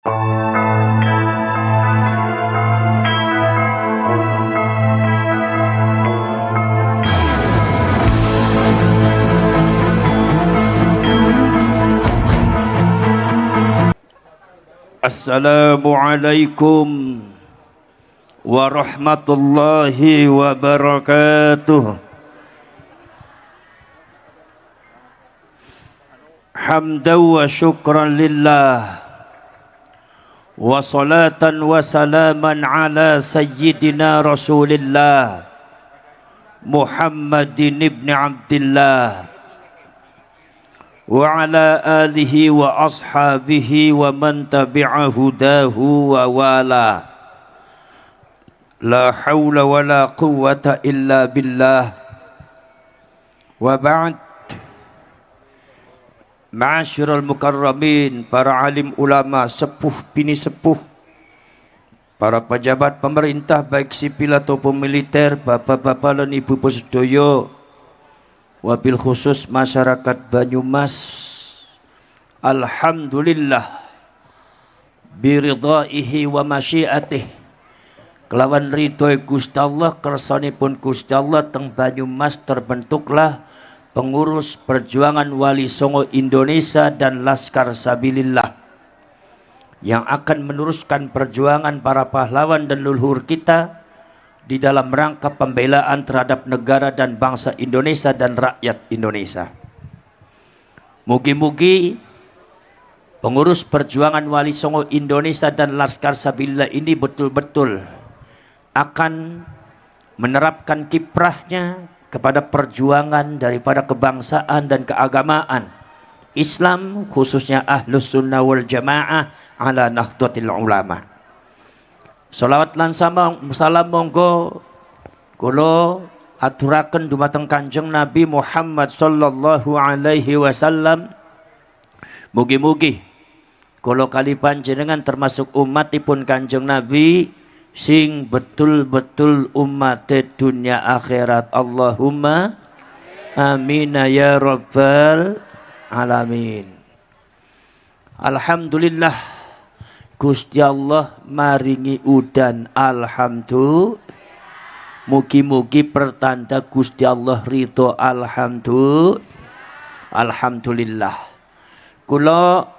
Assalamualaikum warahmatullahi wabarakatuh. Hamdan wa syukran lillah wa salatan wa salaman ala sayyidina Rasulillah Muhammadin ibn Abdillah wa ala alihi wa ashabihi wa man tabi'a hudahu wa wala. La hawla wa la quwwata illa billah. Wa ba'd. Ma'asyiral mukarramin, para alim ulama, sepuh bini sepuh, para pejabat pemerintah baik sipil ataupun militer, bapak-bapak dan ibu-ibu sedaya, wabil khusus masyarakat Banyumas, alhamdulillah biridaihi wa masyiatih, kelawan ridhoi Gusti Allah kersanipun Gusti Allah teng Banyumas terbentuklah pengurus perjuangan Wali Songo Indonesia dan Laskar Sabilillah yang akan meneruskan perjuangan para pahlawan dan leluhur kita di dalam rangka pembelaan terhadap negara dan bangsa Indonesia dan rakyat Indonesia. Mugi-mugi pengurus perjuangan Wali Songo Indonesia dan Laskar Sabilillah ini betul-betul akan menerapkan kiprahnya kepada perjuangan daripada kebangsaan dan keagamaan Islam, khususnya Ahlus Sunnah wal Jamaah ala Nahdlatul Ulama. Salawat lan salam monggo kula aturaken dumateng Kanjeng Nabi Muhammad sallallahu alaihi wasallam. Mugi-mugi kula kali panjenengan termasuk umatipun Kanjeng Nabi sing betul-betul umat dunia akhirat. Allahumma amin ya rabbal alamin. Alhamdulillah Gusti Allah maringi udan, alhamdulillah. Mugi-mugi pertanda Gusti Allah ridho, alhamdulillah. Kula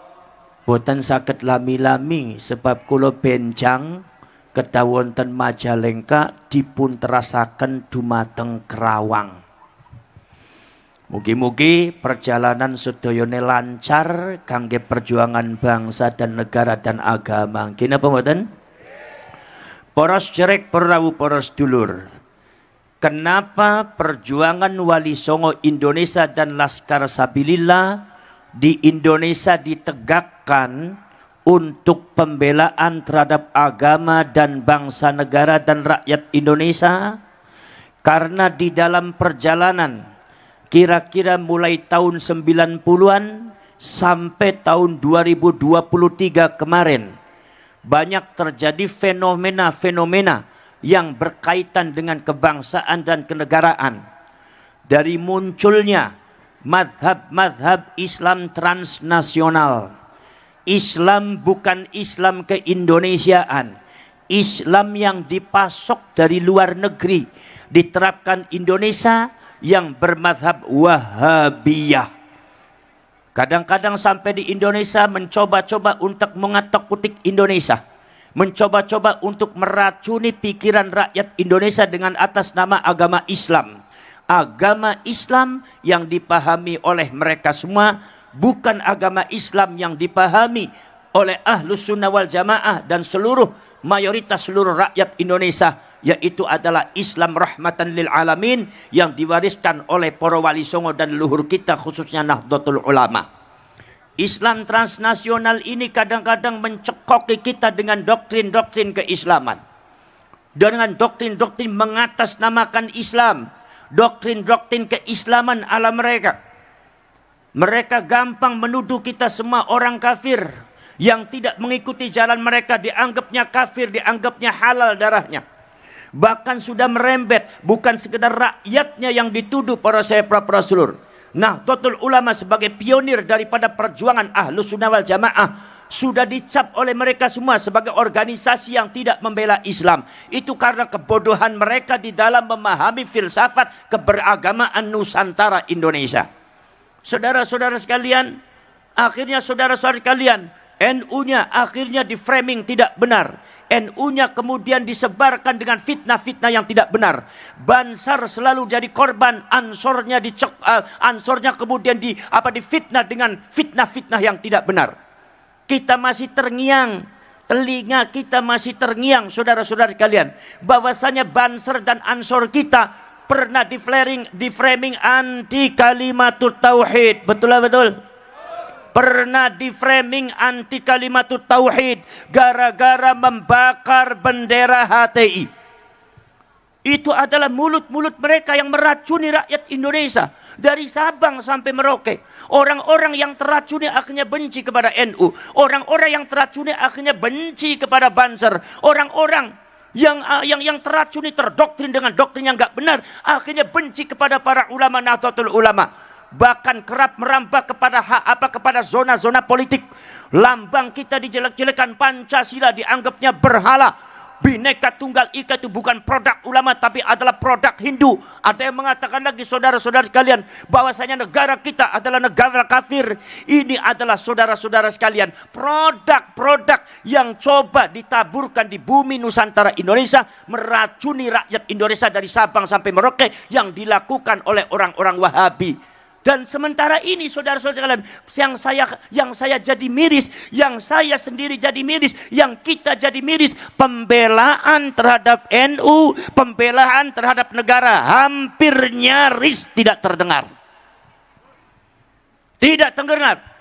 boten saged lami-lami sebab kula benjang kedah wonten Majalengka dipun terasaken dumateng Kerawang. Mugi-mugi perjalanan sedayane lancar kangge perjuangan bangsa dan negara dan agama. Kene apa mboten? Poros jerek perawu poros dulur. Kenapa perjuangan Wali Songo Indonesia dan Laskar Sabilillah di Indonesia ditegakkan untuk pembelaan terhadap agama dan bangsa negara dan rakyat Indonesia? Karena di dalam perjalanan kira-kira mulai tahun 90-an sampai tahun 2023 kemarin banyak terjadi fenomena-fenomena yang berkaitan dengan kebangsaan dan kenegaraan. Dari munculnya mazhab-mazhab Islam transnasional, Islam bukan Islam keindonesiaan, Islam yang dipasok dari luar negeri diterapkan Indonesia yang bermadhab Wahabiyah. Kadang-kadang sampai di Indonesia mencoba-coba untuk mengatak-kutik Indonesia, mencoba-coba untuk meracuni pikiran rakyat Indonesia dengan atas nama agama Islam. Agama Islam yang dipahami oleh mereka semua bukan agama Islam yang dipahami oleh Ahlus Sunnah wal Jamaah dan mayoritas seluruh rakyat Indonesia, yaitu adalah Islam rahmatan lil alamin yang diwariskan oleh para wali songo dan leluhur kita, khususnya Nahdlatul Ulama. Islam transnasional ini kadang-kadang mencekoki kita dengan doktrin-doktrin keislaman, dengan doktrin-doktrin mengatasnamakan Islam, doktrin-doktrin keislaman ala mereka. Mereka gampang menuduh kita semua orang kafir yang tidak mengikuti jalan mereka, dianggapnya kafir, dianggapnya halal darahnya. Bahkan sudah merembet, bukan sekedar rakyatnya yang dituduh para sahabat Rasulullah, Nahdlatul Ulama sebagai pionir daripada perjuangan Ahlus Sunnah wal Jamaah sudah dicap oleh mereka semua sebagai organisasi yang tidak membela Islam. Itu karena kebodohan mereka di dalam memahami filsafat keberagamaan Nusantara Indonesia. Saudara-saudara sekalian, akhirnya saudara-saudara sekalian, NU-nya akhirnya di-framing tidak benar. NU-nya kemudian disebarkan dengan fitnah-fitnah yang tidak benar. Bansar selalu jadi korban, Ansornya kemudian difitnah dengan fitnah-fitnah yang tidak benar. Kita masih terngiang, telinga kita masih terngiang, saudara-saudara sekalian, bahwasanya Bansar dan Ansor kita pernah di-framing anti kalimatut tauhid. Betul? Pernah di-framing anti kalimatut tauhid gara-gara membakar bendera HTI. Itu adalah mulut-mulut mereka yang meracuni rakyat Indonesia. Dari Sabang sampai Merauke. Orang-orang yang teracuni akhirnya benci kepada NU. Orang-orang yang teracuni akhirnya benci kepada Bansar. Orang-orang yang teracuni, terdoktrin dengan doktrin yang gak benar, akhirnya benci kepada para ulama Nahdlatul Ulama. Bahkan kerap merambah kepada zona-zona politik. Lambang kita dijelek-jelekan, Pancasila dianggapnya berhala. Bhinneka Tunggal Ika itu bukan produk ulama tapi adalah produk Hindu. Ada yang mengatakan lagi, saudara-saudara sekalian, bahwasanya negara kita adalah negara kafir. Ini adalah saudara-saudara sekalian produk-produk yang coba ditaburkan di bumi Nusantara Indonesia, meracuni rakyat Indonesia dari Sabang sampai Merauke, yang dilakukan oleh orang-orang Wahabi. Dan sementara ini saudara-saudara sekalian, yang saya jadi miris, yang saya sendiri jadi miris, yang kita jadi miris, pembelaan terhadap NU, pembelaan terhadap negara hampir nyaris tidak terdengar. Tidak terdengar.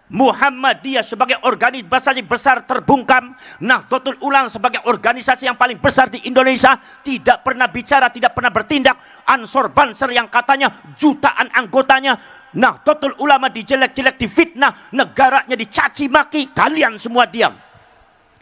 Muhammadiyah sebagai organisasi besar terbungkam, Nahdlatul Ulama sebagai organisasi yang paling besar di Indonesia tidak pernah bicara, tidak pernah bertindak. Ansor Bansar yang katanya jutaan anggotanya, Nahdlatul Ulama dijelek-jelek, difitnah, negaranya dicaci maki, kalian semua diam.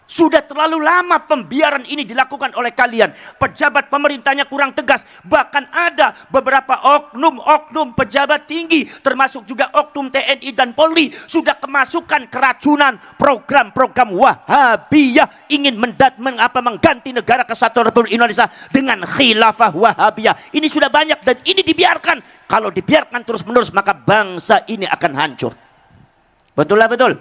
Sudah terlalu lama pembiaran ini dilakukan oleh kalian. Pejabat pemerintahnya kurang tegas. Bahkan ada beberapa oknum pejabat tinggi, termasuk juga oknum TNI dan Polri, sudah kemasukan keracunan program-program Wahabiyah, ingin mengganti negara kesatuan Republik Indonesia dengan khilafah Wahabiyah. Ini sudah banyak dan ini dibiarkan. Kalau dibiarkan terus-menerus maka bangsa ini akan hancur. Betul lah, betul.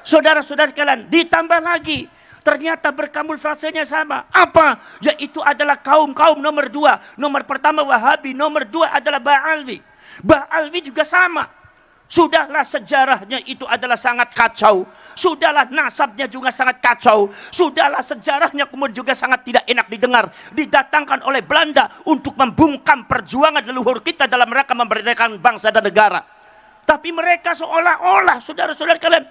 Saudara-saudara sekalian, ditambah lagi ternyata berkamuflasenya sama. Apa? Yaitu adalah kaum-kaum nomor dua. Nomor pertama Wahabi, nomor dua adalah Ba'alwi. Ba'alwi juga sama. Sudahlah sejarahnya itu adalah sangat kacau. Sudahlah nasabnya juga sangat kacau. Sudahlah sejarahnya kemudian juga sangat tidak enak didengar. Didatangkan oleh Belanda untuk membungkam perjuangan leluhur kita dalam rangka memerdekakan bangsa dan negara. Tapi mereka seolah-olah, saudara-saudara kalian,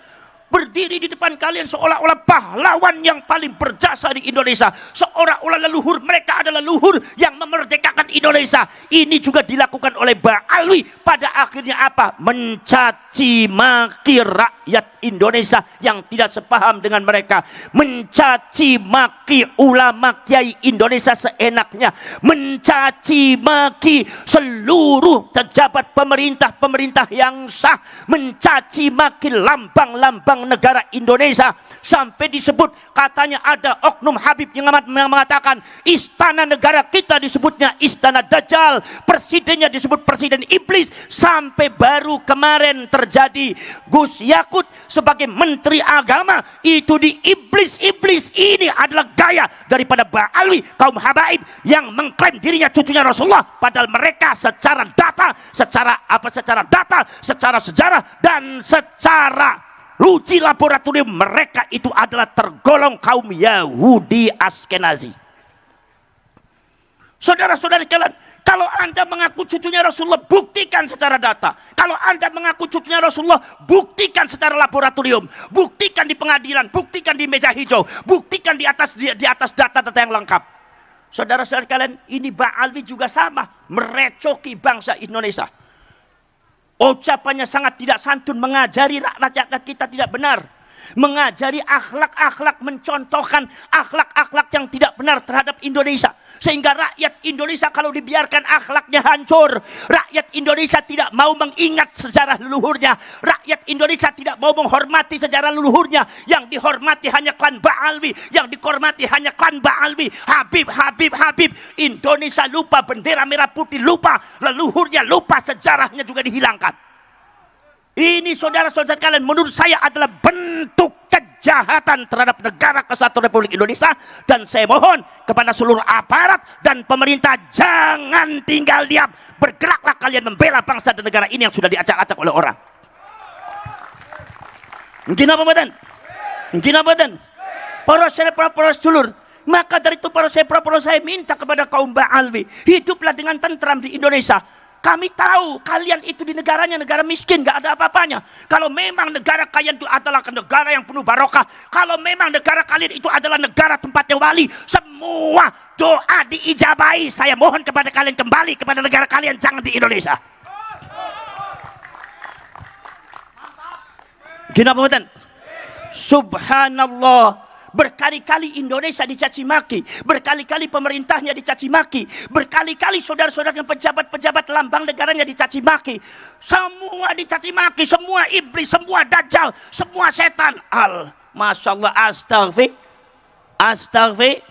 berdiri di depan kalian seolah-olah pahlawan yang paling berjasa di Indonesia. Seolah-olah leluhur mereka adalah leluhur yang memerdekakan Indonesia. Ini juga dilakukan oleh Ba'alwi. Pada akhirnya apa? Mencaci maki rakyat Indonesia yang tidak sepaham dengan mereka. Mencaci maki ulama kiai Indonesia seenaknya. Mencaci maki seluruh pejabat pemerintah yang sah. Mencaci maki lambang-lambang negara Indonesia, sampai disebut katanya ada oknum Habib yang mengatakan istana negara kita disebutnya istana Dajjal, presidennya disebut presiden iblis. Sampai baru kemarin terjadi Gus Yakut sebagai menteri agama itu di iblis. Ini adalah gaya daripada Ba'alwi, kaum habaib yang mengklaim dirinya cucunya Rasulullah, padahal mereka secara data, secara sejarah dan secara uji laboratorium mereka itu adalah tergolong kaum Yahudi Askenazi. Saudara-saudara sekalian, kalau Anda mengaku cucunya Rasulullah, buktikan secara data. Kalau Anda mengaku cucunya Rasulullah, buktikan secara laboratorium, buktikan di pengadilan, buktikan di meja hijau, buktikan di atas data-data yang lengkap. Saudara-saudara sekalian, ini Ba'alwi juga sama, merecoki bangsa Indonesia. Ucapannya sangat tidak santun, mengajari rakyat kita tidak benar, mengajari akhlak-akhlak, mencontohkan akhlak-akhlak yang tidak benar terhadap Indonesia. Sehingga rakyat Indonesia kalau dibiarkan akhlaknya hancur. Rakyat Indonesia tidak mau mengingat sejarah leluhurnya. Rakyat Indonesia tidak mau menghormati sejarah leluhurnya. Yang dihormati hanya klan Ba'alwi. Yang dihormati hanya klan Ba'alwi. Habib, Habib, Habib. Indonesia lupa bendera merah putih, lupa leluhurnya, lupa sejarahnya juga dihilangkan. Ini saudara-saudara kalian menurut saya adalah bentuk kejahatan terhadap negara kesatuan Republik Indonesia. Dan saya mohon kepada seluruh aparat dan pemerintah, jangan tinggal diam. Bergeraklah kalian membela bangsa dan negara ini yang sudah diacak-acak oleh orang. Mungkin apa badan? Mungkin apa badan? Poros dulur. Maka dari itu poros saya minta kepada kaum Ba'alwi, hiduplah dengan tentram di Indonesia. Kami tahu kalian itu di negaranya negara miskin, gak ada apa-apanya. Kalau memang negara kalian itu adalah negara yang penuh barokah, kalau memang negara kalian itu adalah negara tempatnya wali, semua doa diijabahi. Saya mohon kepada kalian kembali kepada negara kalian, jangan di Indonesia. Gini apa betul? Subhanallah. Berkali-kali Indonesia dicaci maki, berkali-kali pemerintahnya dicaci maki, berkali-kali saudara-saudara yang pejabat-pejabat lambang negaranya dicaci maki. Semua dicaci maki, semua iblis, semua dajjal, semua setan. Masya Allah, astagfir.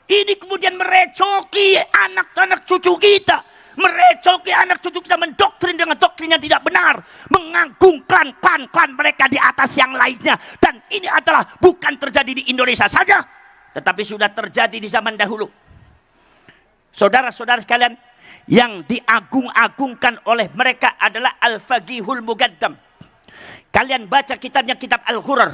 Ini kemudian merecoki anak-anak cucu kita. Merecoki anak cucu kita, mendoktrin dengan doktrin yang tidak benar, mengagungkan klan-klan mereka di atas yang lainnya. Dan ini adalah bukan terjadi di Indonesia saja, tetapi sudah terjadi di zaman dahulu. Saudara-saudara sekalian, yang diagung-agungkan oleh mereka adalah Al-Faqihul Muqaddam. Kalian baca kitabnya, kitab Al-Ghurar,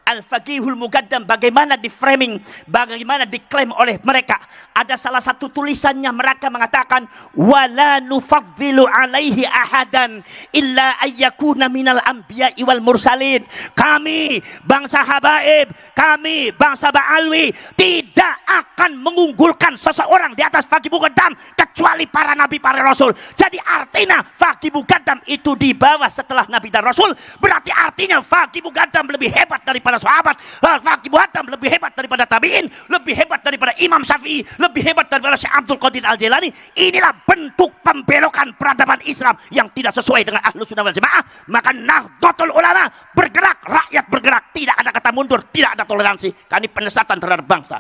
Al-Faqihul Muqaddam, bagaimana di framing, bagaimana diklaim oleh mereka. Ada salah satu tulisannya mereka mengatakan, wala nufaddilu alaihi ahadan illa ayyakuna minal anbiya'i wal mursalin. Kami bangsa Habaib, kami bangsa Ba'alwi tidak akan mengunggulkan seseorang di atas Faqih Muqaddam kecuali para nabi, para rasul. Jadi artinya Faqih Muqaddam itu di bawah setelah nabi dan rasul. Berarti artinya Faqih Muqaddam lebih hebat daripada sahabat, Faqih Muqaddam lebih hebat daripada tabi'in, lebih hebat daripada Imam Syafi'i, lebih hebat daripada Syekh Abdul Qadir Al-Jailani. Inilah bentuk pembelokan peradaban Islam yang tidak sesuai dengan Ahlus Sunnah wal Jamaah. Maka Nahdlatul Ulama bergerak, rakyat bergerak, tidak ada kata mundur, tidak ada toleransi. Karena ini penyesatan terhadap bangsa,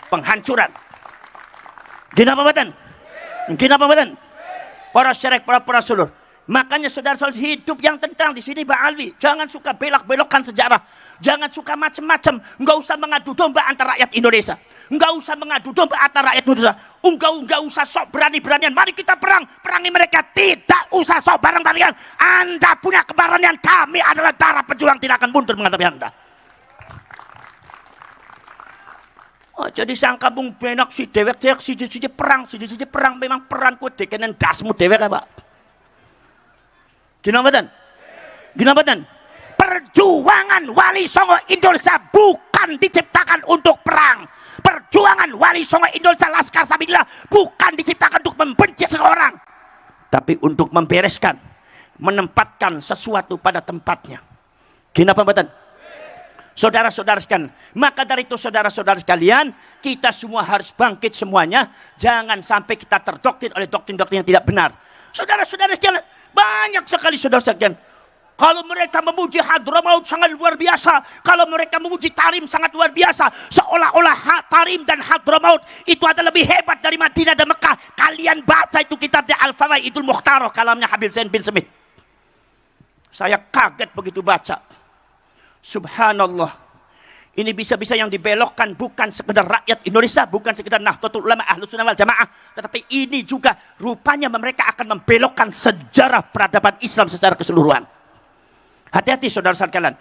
penghancuran. Gini apa badan? Gini apa badan? Para syarek, para sulur. Makanya saudara-saudara hidup yang tentang di sini Ba'alwi. Jangan suka belok-belokkan sejarah. Jangan suka macam-macam. Enggak usah mengadu domba antara rakyat Indonesia. Enggak usah mengadu domba antara rakyat Indonesia. Enggak usah sok berani-beranian. Mari kita perang. Perangi mereka. Tidak usah sok bareng-barengan. Anda punya keberanian. Kami adalah darah pejuang. Tidak akan mundur menghadapi Anda. Oh, jadi sangka bung benak si dewek-dewek si perang. Si perang. Memang peran ku dekenen dasmu dewek Pak. Gina badan? Perjuangan Wali Songo Indonesia bukan diciptakan untuk perang. Perjuangan Wali Songo Indonesia Laskar Sabilillah bukan diciptakan untuk membenci seseorang, tapi untuk membereskan, menempatkan sesuatu pada tempatnya. Gina badan? Saudara-saudara sekalian, maka dari itu saudara-saudara sekalian, kita semua harus bangkit semuanya. Jangan sampai kita terdoktrin oleh doktrin-doktrin yang tidak benar. Saudara-saudara sekalian, banyak sekali saudara sekalian. Kalau mereka memuji Hadramaut sangat luar biasa. Kalau mereka memuji Tarim sangat luar biasa. Seolah-olah Tarim dan Hadramaut itu adalah lebih hebat dari Madinah dan Mekah. Kalian baca itu kitabnya Al-Fawaidul Mukhtarah, kalamnya Habib Zain bin Smith. Saya kaget begitu baca. Subhanallah. Ini bisa-bisa yang dibelokkan bukan sekedar rakyat Indonesia, bukan sekedar Nahdlatul Ulama Ahlus Sunnah wal Jamaah, tetapi ini juga rupanya mereka akan membelokkan sejarah peradaban Islam secara keseluruhan. Hati-hati saudara-saudara sekalian,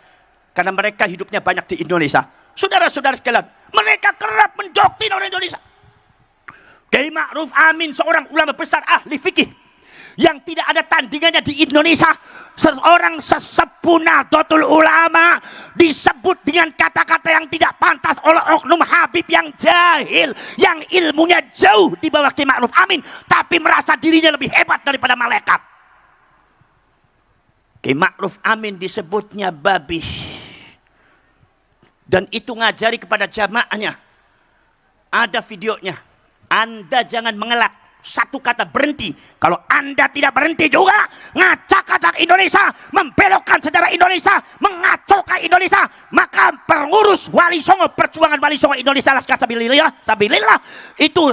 karena mereka hidupnya banyak di Indonesia. Saudara-saudara sekalian, mereka kerap mendoktrin orang Indonesia. Kiai Ma'ruf Amin, seorang ulama besar ahli fikih yang tidak ada tandingannya di Indonesia, seorang sesepuh Nahdlatul Ulama, disebut dengan kata-kata yang tidak pantas oleh oknum Habib yang jahil, yang ilmunya jauh di bawah Kiai Ma'ruf Amin, tapi merasa dirinya lebih hebat daripada malaikat. Kiai Ma'ruf Amin disebutnya babi, dan itu ngajari kepada jamaahnya. Ada videonya. Anda jangan mengelak. Satu kata berhenti. Kalau Anda tidak berhenti juga ngacak-ngacak Indonesia, membelokkan sejarah Indonesia, mengacaukan Indonesia, maka pengurus Wali Songo, perjuangan Wali Songo Indonesia Laskar Sabilillah itu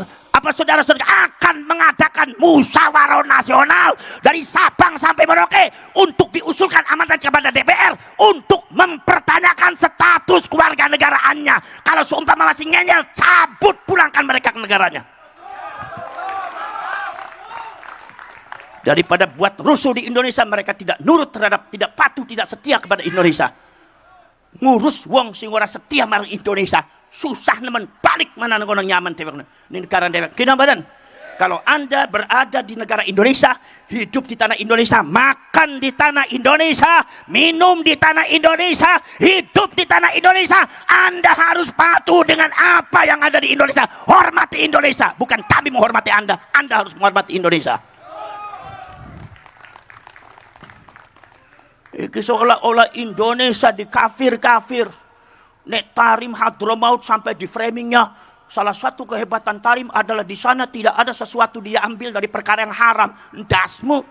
saudara-saudara akan mengadakan musyawarah nasional dari Sabang sampai Merauke untuk diusulkan amanat kepada DPR untuk mempertanyakan status keluarga negaraannya. Kalau seumpama masih ngeyel, cabut, pulangkan mereka ke negaranya. Daripada buat rusuh di Indonesia, mereka tidak nurut terhadap, tidak patuh, tidak setia kepada Indonesia. Ngurus wong sing ora setia marang Indonesia, susah nemen, balik mana ngono nyaman tewek. Ini negara dewek. Kenapa dan? Kalau Anda berada di negara Indonesia, hidup di tanah Indonesia, makan di tanah Indonesia, minum di tanah Indonesia, hidup di tanah Indonesia, Anda harus patuh dengan apa yang ada di Indonesia. Hormati Indonesia, bukan kami menghormati Anda. Anda harus menghormati Indonesia. Iki seolah-olah Indonesia di kafir-kafir. Nek Tarim Hadramaut sampai di framingnya, salah satu kehebatan Tarim adalah di sana tidak ada sesuatu dia ambil dari perkara yang haram. Dasmu.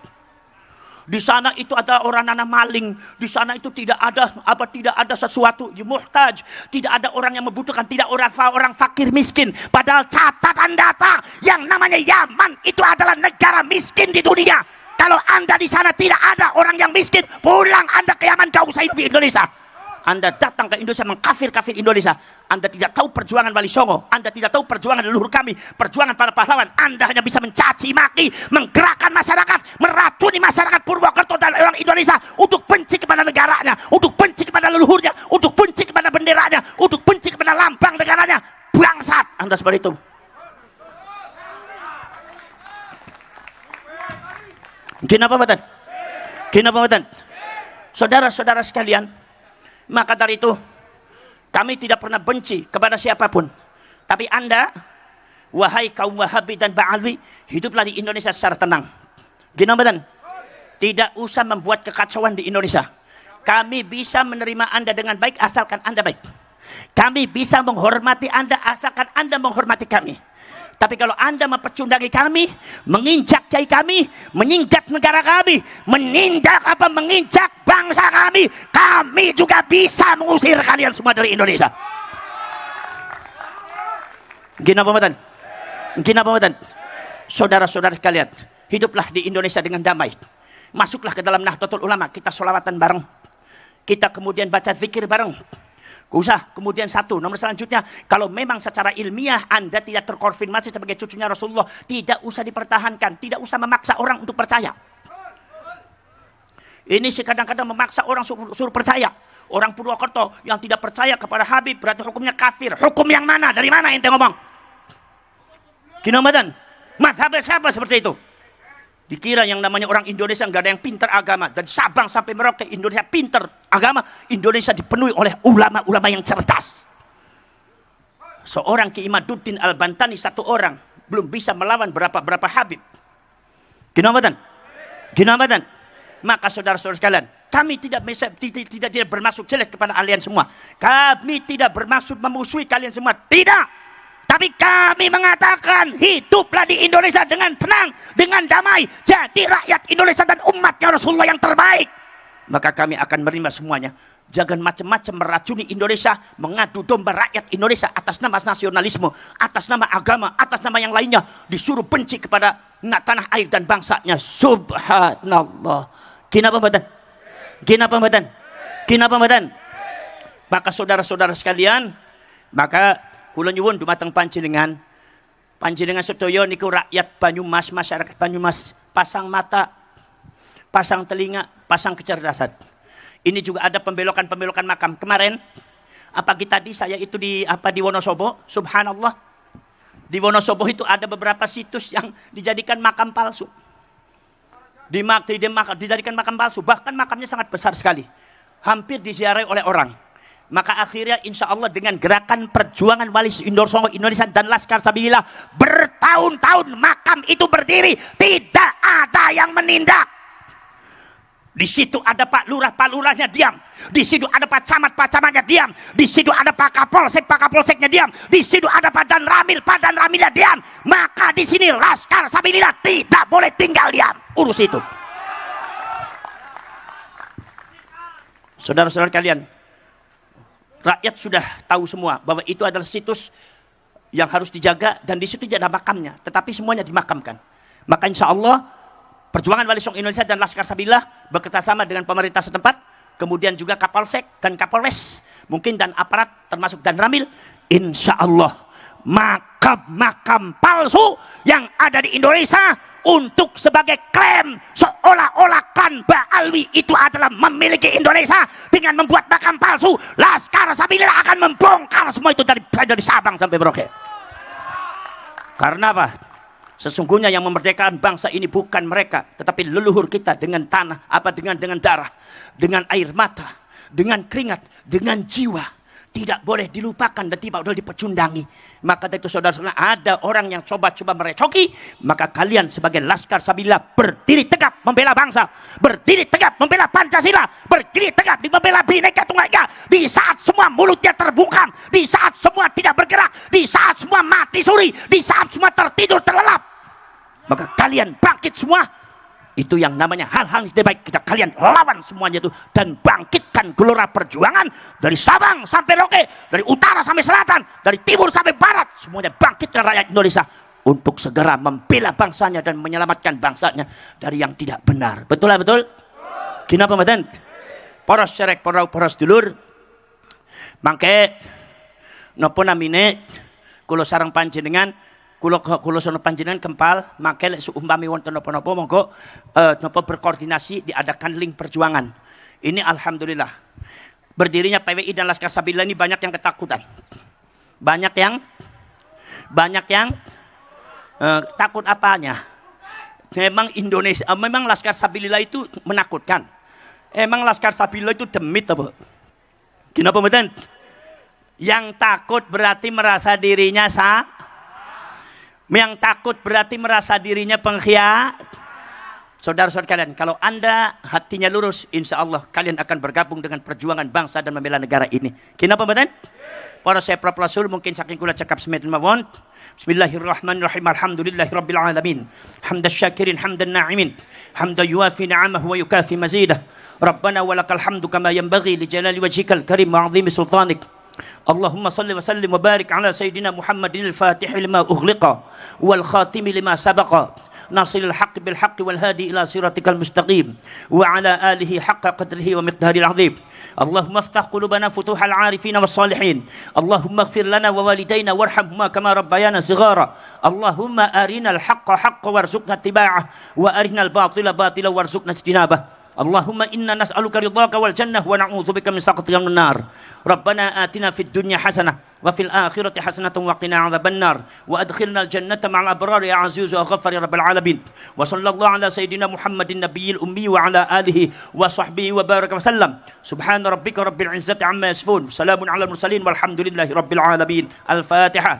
Di sana itu ada orang nanam maling. Di sana itu tidak ada sesuatu muhtaj. Tidak ada orang yang membutuhkan, tidak orang fakir miskin. Padahal catatan data yang namanya Yaman itu adalah negara miskin di dunia. Kalau Anda di sana tidak ada orang yang miskin, pulang Anda ke Yaman, gak usah hidup di Indonesia. Anda datang ke Indonesia mengkafir-kafir Indonesia. Anda tidak tahu perjuangan Wali Songo. Anda tidak tahu perjuangan leluhur kami, perjuangan para pahlawan. Anda hanya bisa mencaci maki, menggerakkan masyarakat, meracuni masyarakat Purwokerto dan orang Indonesia untuk benci kepada negaranya, untuk benci kepada leluhurnya, untuk benci kepada benderanya, untuk benci kepada lambang negaranya. Bangsat Anda seperti itu. Kenapa badan? Kenapa badan? Saudara-saudara sekalian, maka dari itu kami tidak pernah benci kepada siapapun. Tapi Anda, wahai kaum Wahabi dan Ba'alwi, hiduplah di Indonesia secara tenang. Kenapa badan? Tidak usah membuat kekacauan di Indonesia. Kami bisa menerima Anda dengan baik asalkan Anda baik. Kami bisa menghormati Anda asalkan Anda menghormati kami. Tapi kalau Anda mempecundangi kami, menginjak kiai kami, menyinggat negara kami, menginjak bangsa kami juga bisa mengusir kalian semua dari Indonesia. Kenapa badan? Kenapa badan? Saudara-saudara sekalian, hiduplah di Indonesia dengan damai. Masuklah ke dalam Nahdlatul Ulama, kita sholawatan bareng. Kita kemudian baca zikir bareng. Usah. Kemudian nomor selanjutnya, kalau memang secara ilmiah Anda tidak terkonfirmasi sebagai cucunya Rasulullah, tidak usah dipertahankan, tidak usah memaksa orang untuk percaya. Ini kadang-kadang memaksa orang suruh percaya. Orang Purwokerto yang tidak percaya kepada Habib berarti hukumnya kafir. Hukum yang mana? Dari mana ente ngomong? Kinamadan? Mazhab siapa seperti itu? Dikira yang namanya orang Indonesia nggak ada yang pintar agama. Dari Sabang sampai Merauke Indonesia pintar agama. Indonesia dipenuhi oleh ulama-ulama yang cerdas. Seorang Ki Imaduddin Al-Bantani, satu orang belum bisa melawan berapa Habib. Kenapa? Maka saudara-saudara sekalian, kami tidak bermaksud jelek kepada kalian semua. Kami tidak bermaksud memusuhi kalian semua. Tidak. Tapi kami mengatakan hiduplah di Indonesia dengan tenang, dengan damai. Jadi rakyat Indonesia dan umatnya Rasulullah yang terbaik. Maka kami akan menerima semuanya. Jangan macam-macam meracuni Indonesia, mengadu domba rakyat Indonesia atas nama nasionalisme, atas nama agama, atas nama yang lainnya. Disuruh benci kepada tanah air dan bangsanya. Subhanallah. Kenapa badan? Kenapa badan? Kenapa badan? Maka saudara-saudara sekalian, maka kula nyuwun dumateng panjenengan sedaya niku rakyat Banyumas, masyarakat Banyumas, pasang mata, pasang telinga, pasang kecerdasan. Ini juga ada pembelokan makam. Kemarin pagi tadi saya itu di Wonosobo, subhanallah. Di Wonosobo itu ada beberapa situs yang dijadikan makam palsu. Dijadikan makam palsu, bahkan makamnya sangat besar sekali. Hampir diziarahi oleh orang. Maka akhirnya insya Allah dengan gerakan perjuangan Wali Songo Indonesia dan Laskar Sabilillah, bertahun-tahun makam itu berdiri, tidak ada yang menindak. Di situ ada Pak Lurah, Pak Lurahnya diam. Di situ ada Pak Camat, Pak Camatnya diam. Di situ ada Pak Kapolsek, Pak Kapolseknya diam. Di situ ada Pak Danramil, Pak Danramilnya diam. Maka di sini Laskar Sabilillah tidak boleh tinggal diam. Urus itu. Saudara-saudara kalian, rakyat sudah tahu semua bahwa itu adalah situs yang harus dijaga dan di situ tidak ada makamnya, tetapi semuanya dimakamkan. Maka insya Allah Perjuangan Wali Songo Indonesia dan Laskar Sabilillah bekerjasama dengan pemerintah setempat, kemudian juga Kapolsek dan Kapolres, mungkin dan aparat termasuk Danramil, insya Allah makam-makam palsu yang ada di Indonesia untuk sebagai klaim seolah-olah klan Ba'alwi itu adalah memiliki Indonesia dengan membuat makam palsu, Laskar Sabilillah akan membongkar semua itu dari Sabang sampai Merauke. Karena apa? Sesungguhnya yang memerdekakan bangsa ini bukan mereka, tetapi leluhur kita dengan tanah, dengan darah, dengan air mata, dengan keringat, dengan jiwa. Tidak boleh dilupakan dan tidak boleh dipecundangi. Maka dari itu saudara-saudara, ada orang yang coba-coba merecoki, maka kalian sebagai Laskar Sabilillah berdiri tegap membela bangsa, berdiri tegap membela Pancasila, berdiri tegap membela Bhinneka Tunggal Ika. Di saat semua mulutnya terbungkam, di saat semua tidak bergerak, di saat semua mati suri, di saat semua tertidur terlelap, maka kalian bangkit semua. Itu yang namanya hal-hal yang tidak baik, kita kalian lawan semuanya itu dan bangkitkan gelora perjuangan dari Sabang sampai Merauke, dari utara sampai selatan, dari timur sampai barat, semuanya bangkitkan rakyat Indonesia untuk segera membela bangsanya dan menyelamatkan bangsanya dari yang tidak benar. Betul lah, betul? Kenapa mboten? Poros cerek poros dulur. Mangke napa namine kula sareng panjenengan, Kulo sono panjenengan kempal mangke lek seumpami wonten napa-napa monggo napa berkoordinasi diadakan link perjuangan. Ini alhamdulillah. Berdirinya PWI dan Laskar Sabilillah ini banyak yang ketakutan. Banyak yang takut apanya? Memang Indonesia, memang Laskar Sabilillah itu menakutkan. Emang Laskar Sabilillah itu demit apa? Kenapa mboten? Yang takut berarti merasa dirinya yang takut berarti merasa dirinya pengkhianat. Saudara-saudara kalian, kalau Anda hatinya lurus, insya Allah kalian akan bergabung dengan perjuangan bangsa dan membela negara ini. Kenapa mboten? Para saya Rasul mungkin saking kula cakap semetin mawon. Bismillahirrahmanirrahim. Alhamdulillahirabbil alamin. Hamdan syakirin hamdan na'imin. Hamdan yuafi ni'amahu wa yukafi mazidah. Rabbana walakal hamdu kama yanbaghi li jalali wajhikal karim wa 'azimi sultanik. اللهم صل وسلم وبارك على سيدنا محمد الفاتح لما أغلق والخاتم لما سبق ناصر الحق بالحق والهادي إلى صراطك المستقيم وعلى آله حق قدره ومقداره العظيم. اللهم افتح قلوبنا فتوح العارفين والصالحين. اللهم اغفر لنا ووالدينا وارحمهما كما ربيانا صغارا. اللهم أرنا الحق حقا وارزقنا اتباعه وأرنا الباطل باطلا وارزقنا اجتنابه. اللهم إنا نسألك رضاك والجنة ونعوذ بك من سخطك من النار. ربنا آتنا في الدنيا حسنة وفي الآخرة حسنة وقنا عذاب النار وأدخلنا الجنة مع الأبرار يا عزيز يا غفار يا رب العالمين. وصلى الله على سيدنا محمد النبي الأمي وعلى آله وصحبه وبارك وسلم. سبحان ربك رب العزة عما يصفون، سلام على المرسلين والحمد لله رب العالمين. الفاتحة.